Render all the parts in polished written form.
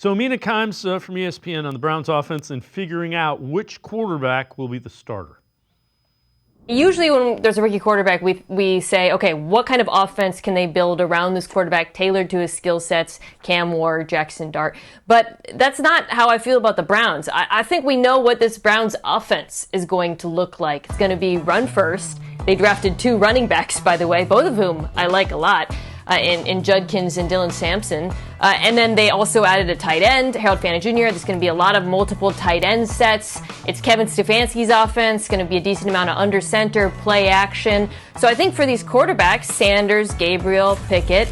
So Mina Kimes from ESPN on the Browns offense and figuring out which quarterback will be the starter. Usually when there's a rookie quarterback, we say, okay, what kind of offense can they build around this quarterback tailored to his skill sets, Cam Ward, Jackson Dart. But that's not how I feel about the Browns. I think we know what this Browns offense is going to look like. It's going to be run first. They drafted 2 running backs, by the way, both of whom I like a lot. In Judkins and Dylan Sampson. And then they also added a tight end, Harold Fanta Jr. There's going to be a lot of multiple tight end sets. It's Kevin Stefanski's offense, going to be a decent amount of under center, play action. So I think for these quarterbacks, Sanders, Gabriel, Pickett,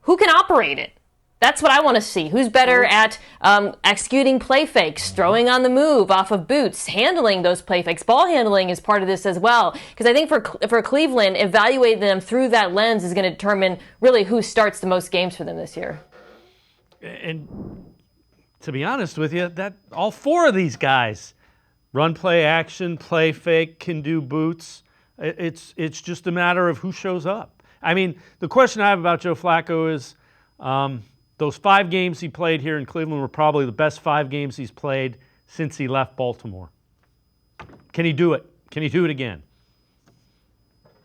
who can operate it? That's what I want to see. Who's better at executing play fakes, throwing on the move off of boots, handling those play fakes? Ball handling is part of this as well. Because I think for Cleveland, evaluating them through that lens is going to determine really who starts the most games for them this year. And to be honest with you, that all 4 of these guys, run play action, play fake, can do boots. It's just a matter of who shows up. I mean, the question I have about Joe Flacco is, those 5 games he played here in Cleveland were probably the best 5 games he's played since he left Baltimore. Can he do it? Can he do it again?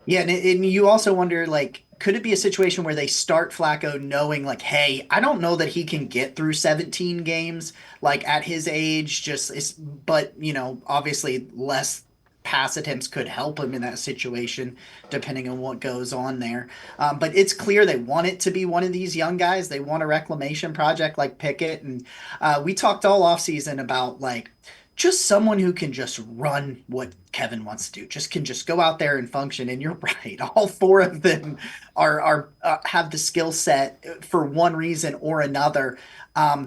Yeah, and you also wonder, like, could it be a situation where they start Flacco knowing, like, hey, I don't know that he can get through 17 games, like, at his age, but, obviously less pass attempts could help him in that situation, depending on what goes on there. But it's clear they want it to be one of these young guys. They want a reclamation project like Pickett. And we talked all offseason about, like, just someone who can just run what Kevin wants to do, can go out there and function. And you're right. All 4 of them are have the skill set for one reason or another. I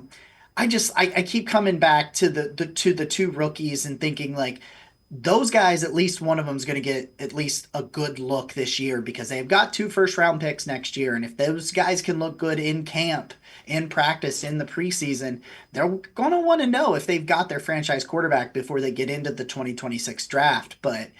keep coming back to the 2 rookies and thinking, like, those guys, at least one of them is going to get at least a good look this year because they've got 2 first-round picks next year. And if those guys can look good in camp, in practice, in the preseason, they're going to want to know if they've got their franchise quarterback before they get into the 2026 draft. But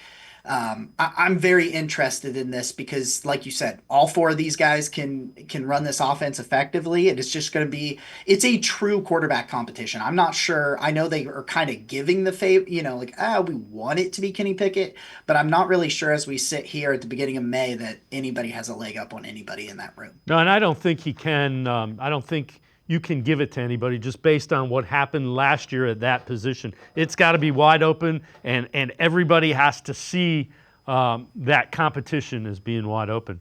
I'm very interested in this because, like you said, all 4 of these guys can run this offense effectively, and it's just going to be a true quarterback competition. I'm not sure. I know they are kind of giving the favor, we want it to be Kenny Pickett, but I'm not really sure as we sit here at the beginning of May that anybody has a leg up on anybody in that room. No, and I don't think he can. I don't think you can give it to anybody just based on what happened last year at that position. It's got to be wide open, and everybody has to see that competition as being wide open.